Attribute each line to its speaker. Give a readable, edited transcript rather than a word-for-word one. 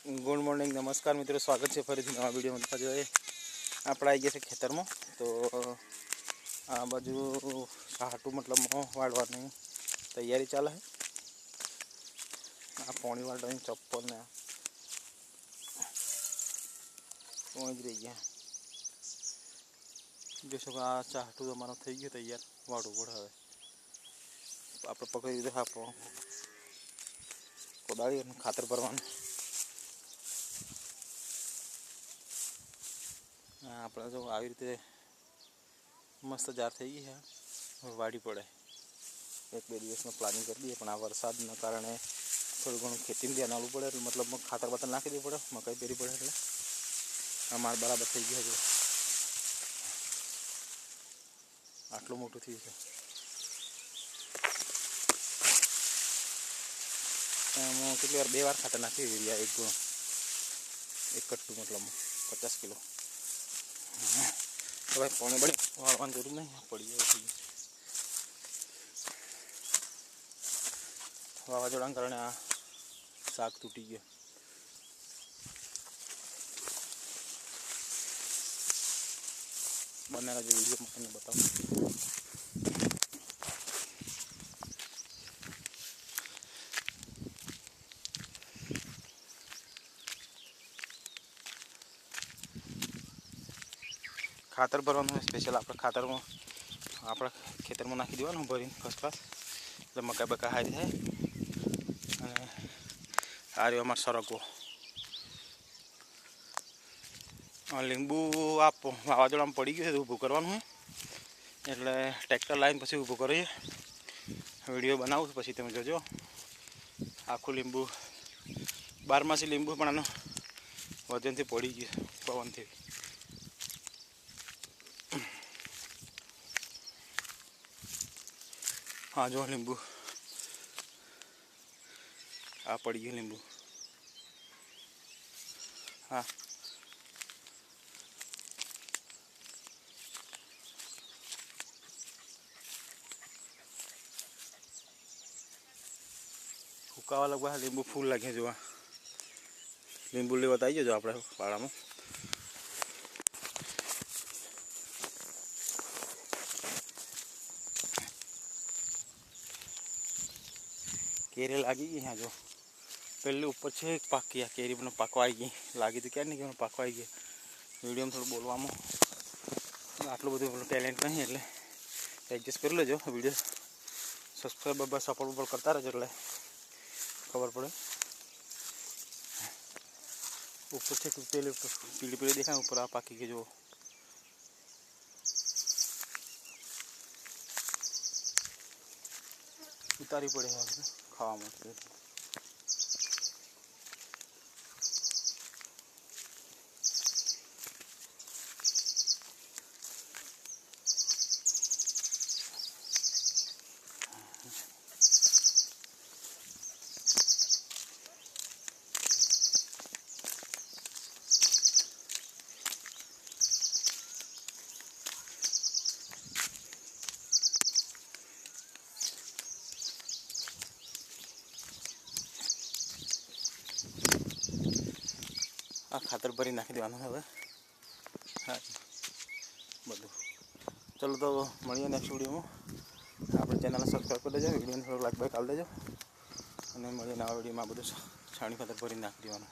Speaker 1: Good morning नमस्कार मित्रों, स्वागत है फरीथी नवा विडियो में। आज આપણે આવી ગયા છે ખેતરમાં, તો આ બાજુ સાટું મતલબ વાળવાની તૈયારી ચાલે છે। આ પાણી વાળવાની ચપ્પલ ને પહોંચ રહી ગયા। જોશો કે આ ચાટું અમારો થઈ ગયો તૈયાર, વાળવું પડે। હવે આપણે પકડી દીધો હાપો કોદાળી અને ખાતર ભરવાનું। આપણે જો આવી રીતે મસ્ત જાર થઈ ગઈ છે, વાડી પડે। એક બે દિવસમાં પ્લાનિંગ કરી દઈએ, પણ આ વરસાદના કારણે થોડું ઘણું ખેતીમાં ધ્યાન આવવું પડે। એટલે મતલબ ખાતર બાતર નાખી દેવું પડે, મકાઈ પેરી પડે। એટલે આ માલ બરાબર થઈ ગયો છે, આટલું મોટું થયું છે। એમાં કેટલી વાર 2 વાર ખાતર નાખ્યું, યુરિયા 1 ગુણો, 1 કટ્ટું મતલબ 50 કિલો। तो भाई पानी बड़ी वाळवानी जरूर नहीं पड़ी है। वावाजोड़ा कारण आ शाक तूटी गया। बनेगा जो वीडियो मैं बताऊँ। खातर भरवा स्पेशल आप खातर में आप खेतर में नाखी देवा भरी फर्स्ट क्लास, એટલે મકાઈ બકા હારી થાય। અને આ રહ્યો અમારો સરગવો। લીંબુ આપ વાવાઝોડામાં પડી ગયું છે, ઊભું કરવાનું હોય એટલે ટ્રેક્ટર લાવીને પછી ઊભું કરીએ। વિડીયો બનાવું પછી તમે જોજો। આખું લીંબુ 12માસી લીંબુ પણ આનો વજનથી પડી ગયું પવનથી। हाँ जो लींबू आ पड़ी गई लींबू। हाँ फूकावा लगवा लींबू फूल लगे जो लींबू ले बताइए जो अपने पाड़ा में। केरी लागी गई यहाँ जो पहले ऊपर से एक पाक किया केरी बना पकवाई गई लागी तो क्या नहीं कि पकवाई गई। वीडियो में थोड़ा बोलवा आटलू बधु टेलेंट नहीं એટલે एडजस्ट कर लेजो। वीडियो सब्सक्राइब बस सपोर्ट बपोर्ट करता रहो એટલે खबर पड़े। ऊपर से पहले पीली पीली देखा ऊपर आ पाकी के जो उतारी पड़े है खावा में। आ खातर भरी नाखी देवानुं हवे। हाँ बधुं चलो तो मळीए नेक्स्ट विडियो में। अपनी चेनल सब्सक्राइब कर देजो, वीडियो ने थोड़ा लाइक बाइक आल देजो, और मळीए नवा विडियो में बधुं छाणी खातर भरी नाखी देवानुं।